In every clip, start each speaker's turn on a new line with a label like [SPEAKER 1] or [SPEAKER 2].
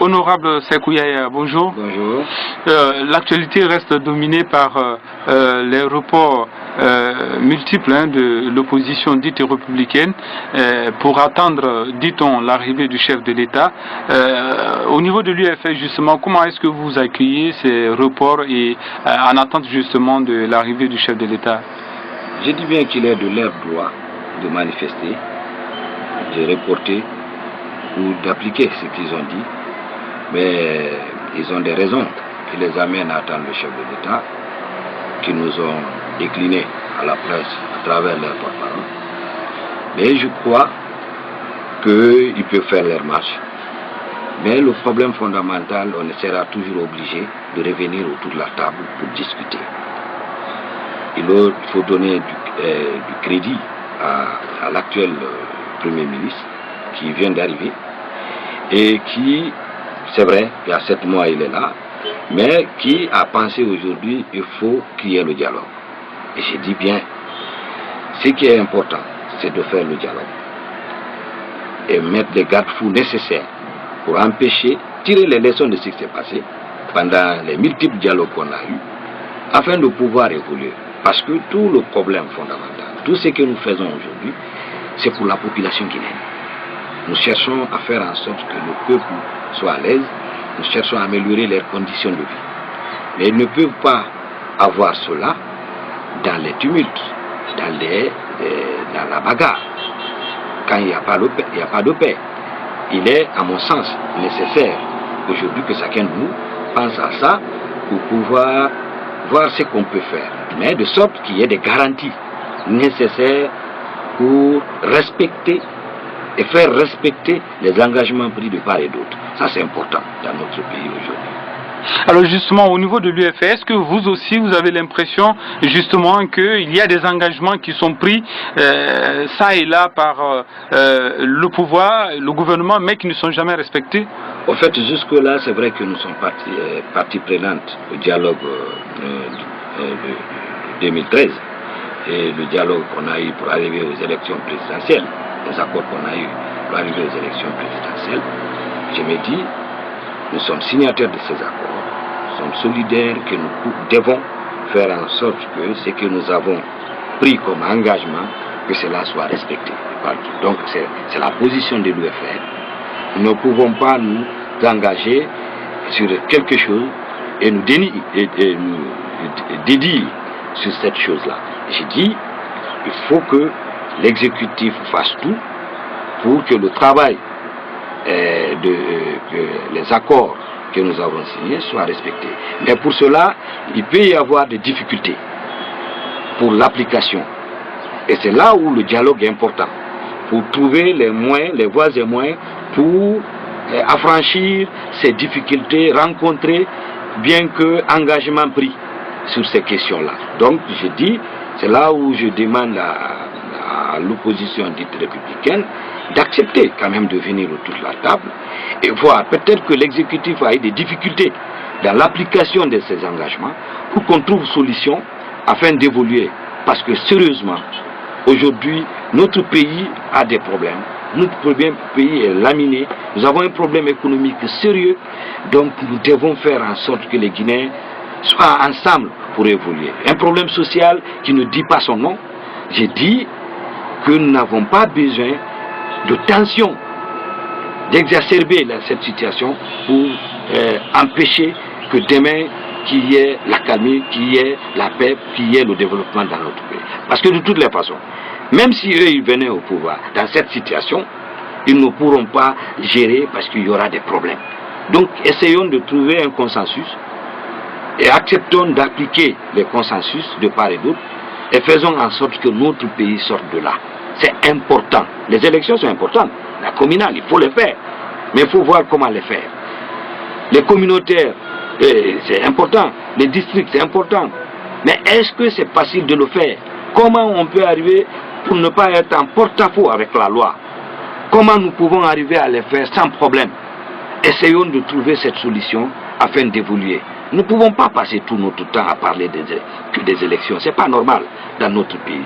[SPEAKER 1] Honorable Sékou Yaya, bonjour.
[SPEAKER 2] Bonjour.
[SPEAKER 1] L'actualité reste dominée par les reports multiples de l'opposition dite républicaine pour attendre, dit-on, l'arrivée du chef de l'État. Au niveau de l'UFS, justement, comment est-ce que vous accueillez ces reports et en attente justement de l'arrivée du chef de l'État?
[SPEAKER 2] Je dis bien qu'il est de leur droit de manifester, de reporter ou d'appliquer ce qu'ils ont dit, mais ils ont des raisons qui les amènent à attendre le chef de l'État, qui nous ont décliné à la presse à travers leur porte-parole. Mais je crois qu'ils peuvent faire leur marche. Mais le problème fondamental, on sera toujours obligé de revenir autour de la table pour discuter. Il faut donner du crédit à l'actuel Premier ministre qui vient d'arriver et qui, c'est vrai, il y a 7 mois il est là, mais qui a pensé aujourd'hui il faut qu'il y ait le dialogue. Et j'ai dit bien, ce qui est important, c'est de faire le dialogue et mettre les garde-fous nécessaires pour empêcher, tirer les leçons de ce qui s'est passé pendant les multiples dialogues qu'on a eus, afin de pouvoir évoluer. Parce que tout le problème fondamental, tout ce que nous faisons aujourd'hui, c'est pour la population guinéenne. Nous cherchons à faire en sorte que le peuple soit à l'aise, nous cherchons à améliorer leurs conditions de vie. Mais ils ne peuvent pas avoir cela dans les tumultes, dans la bagarre, quand il n'y a pas de paix. Il est, à mon sens, nécessaire aujourd'hui que chacun de nous pense à ça pour pouvoir voir ce qu'on peut faire, mais de sorte qu'il y ait des garanties nécessaires pour respecter et faire respecter les engagements pris de part et d'autre. Ça, c'est important dans notre pays aujourd'hui.
[SPEAKER 1] Alors justement, au niveau de l'UFS, est-ce que vous aussi, vous avez l'impression justement qu'il y a des engagements qui sont pris ça et là par le pouvoir, le gouvernement, mais qui ne sont jamais respectés?
[SPEAKER 2] En fait, jusque-là, c'est vrai que nous sommes partie prenante au dialogue de 2013 et le dialogue qu'on a eu pour arriver aux élections présidentielles, les accords qu'on a eu pour arriver aux élections présidentielles. Je me dis, nous sommes signataires de ces accords, nous sommes solidaires que nous devons faire en sorte que ce que nous avons pris comme engagement, que cela soit respecté. Donc c'est la position de l'UFR. Nous ne pouvons pas nous engager sur quelque chose et nous dédier sur cette chose-là. J'ai dit, il faut que l'exécutif fasse tout pour que le travail que les accords que nous avons signés soient respectés. Mais pour cela, il peut y avoir des difficultés pour l'application. Et c'est là où le dialogue est important, pour trouver les moyens, les voies et moyens pour affranchir ces difficultés rencontrées, bien que engagement pris sur ces questions-là. Donc, je dis, c'est là où je demande à l'opposition dite républicaine d'accepter quand même de venir autour de la table et voir peut-être que l'exécutif a eu des difficultés dans l'application de ces engagements pour qu'on trouve solution afin d'évoluer. Parce que sérieusement, aujourd'hui, notre pays a des problèmes. Notre pays est laminé. Nous avons un problème économique sérieux. Donc nous devons faire en sorte que les Guinéens soient ensemble pour évoluer. Un problème social qui ne dit pas son nom. J'ai dit que nous n'avons pas besoin de tension, d'exacerber cette situation pour empêcher que demain qu'il y ait la calme, qu'il y ait la paix, qu'il y ait le développement dans notre pays. Parce que de toutes les façons, même si eux ils venaient au pouvoir dans cette situation, ils ne pourront pas gérer parce qu'il y aura des problèmes. Donc essayons de trouver un consensus et acceptons d'appliquer les consensus de part et d'autre et faisons en sorte que notre pays sorte de là. C'est important. Les élections sont importantes. La communale, il faut les faire. Mais il faut voir comment les faire. Les communautaires, c'est important. Les districts, c'est important. Mais est-ce que c'est facile de le faire? Comment on peut arriver pour ne pas être en porte-à-faux avec la loi? Comment nous pouvons arriver à les faire sans problème? Essayons de trouver cette solution afin d'évoluer. Nous ne pouvons pas passer tout notre temps à parler des élections. Ce n'est pas normal. dans notre pays.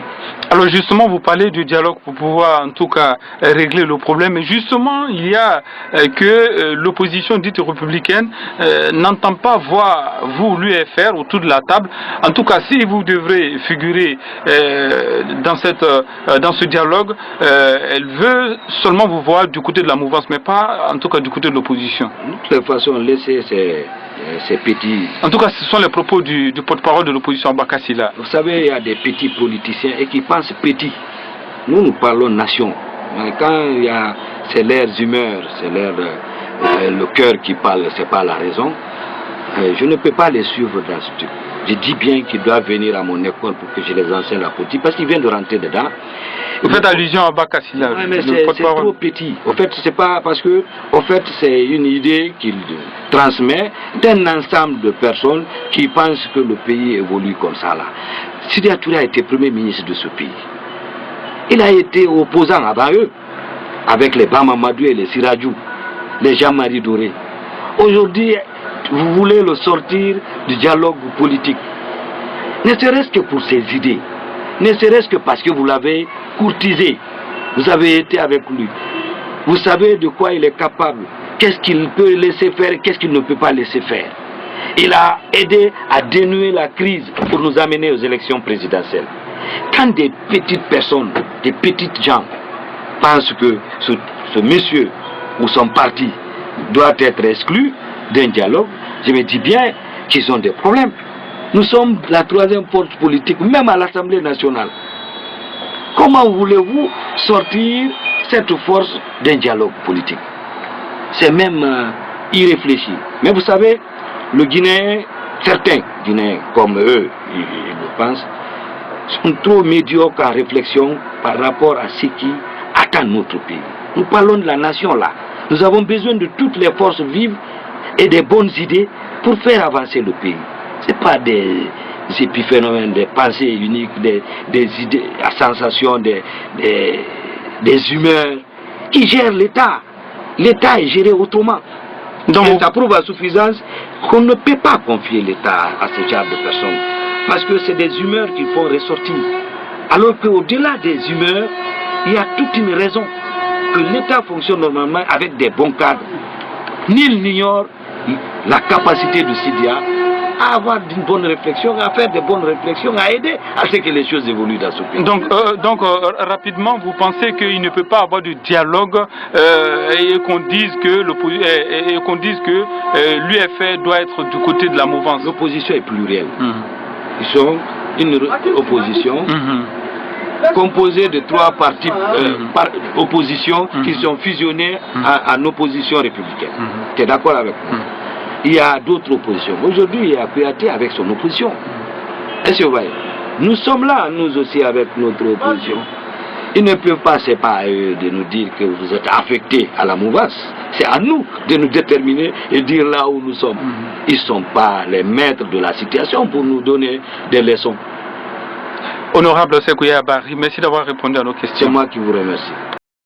[SPEAKER 1] Alors justement, vous parlez du dialogue pour pouvoir en tout cas régler le problème. Et justement, il y a que l'opposition dite républicaine n'entend pas voir vous, l'UFR, autour de la table. En tout cas, si vous devrez figurer dans ce dialogue, elle veut seulement vous voir du côté de la mouvance, mais pas en tout cas du côté de l'opposition.
[SPEAKER 2] De toute façon, laissez ces petits...
[SPEAKER 1] En tout cas, ce sont les propos du porte-parole de l'opposition, Abba Kassila.
[SPEAKER 2] Vous savez, il y a des petits politiciens et qui pensent petit. Nous parlons nation. Mais quand c'est leurs humeurs, c'est le cœur qui parle, c'est pas la raison. Je ne peux pas les suivre dans ce truc. Je dis bien qu'ils doivent venir à mon école pour que je les enseigne la politique, parce qu'ils viennent de rentrer dedans.
[SPEAKER 1] Vous faites allusion à Abba Kassila.
[SPEAKER 2] Oui, mais c'est trop petit. En fait, c'est pas parce que, en fait, c'est une idée qu'il transmet d'un ensemble de personnes qui pensent que le pays évolue comme ça là. Sidya Touré a été premier ministre de ce pays. Il a été opposant avant eux, avec les Bamamadou et les Siradjou, les Jean-Marie Doré. Aujourd'hui, vous voulez le sortir du dialogue politique. Ne serait-ce que pour ses idées. Ne serait-ce que parce que vous l'avez courtisé. Vous avez été avec lui. Vous savez de quoi il est capable. Qu'est-ce qu'il peut laisser faire, qu'est-ce qu'il ne peut pas laisser faire. Il a aidé à dénouer la crise pour nous amener aux élections présidentielles. Quand des petites personnes, des petites gens pensent que ce monsieur ou son parti doit être exclu d'un dialogue, je me dis bien qu'ils ont des problèmes. Nous sommes la troisième force politique, même à l'Assemblée nationale. Comment voulez-vous sortir cette force d'un dialogue politique? C'est même irréfléchi. Mais vous savez, le Guinéen, certains Guinéens comme eux, ils le pensent, sont trop médiocres en réflexion par rapport à ce qui attend notre pays. Nous parlons de la nation là. Nous avons besoin de toutes les forces vives et des bonnes idées pour faire avancer le pays. Ce n'est pas des épiphénomènes, des pensées uniques, des idées à sensation, des humeurs qui gèrent l'État. L'État est géré autrement. Donc, ça prouve à suffisance qu'on ne peut pas confier l'État à ce genre de personnes. Parce que c'est des humeurs qu'il faut ressortir. Alors qu'au-delà des humeurs, il y a toute une raison que l'État fonctionne normalement avec des bons cadres. Nul n'ignore la capacité de Sidya à avoir une bonne réflexion, à faire des bonnes réflexions, à aider à ce que les choses évoluent dans ce pays.
[SPEAKER 1] Donc rapidement, vous pensez qu'il ne peut pas avoir de dialogue et qu'on dise que l'UFR doit être du côté de la mouvance?
[SPEAKER 2] L'opposition est plurielle. Ils sont une opposition composée de 3 partis par opposition qui sont fusionnés en opposition républicaine. Tu es d'accord avec moi? Il y a d'autres oppositions. Aujourd'hui, il y a PAT avec son opposition. Est-ce que vous voyez? Nous sommes là, nous aussi, avec notre opposition. Ils ne peuvent pas, c'est pas à eux de nous dire que vous êtes affectés à la mouvance. C'est à nous de nous déterminer et dire là où nous sommes. Ils ne sont pas les maîtres de la situation pour nous donner des leçons.
[SPEAKER 1] Honorable Sékou Yaya Barry, merci d'avoir répondu à nos questions.
[SPEAKER 2] C'est moi qui vous remercie.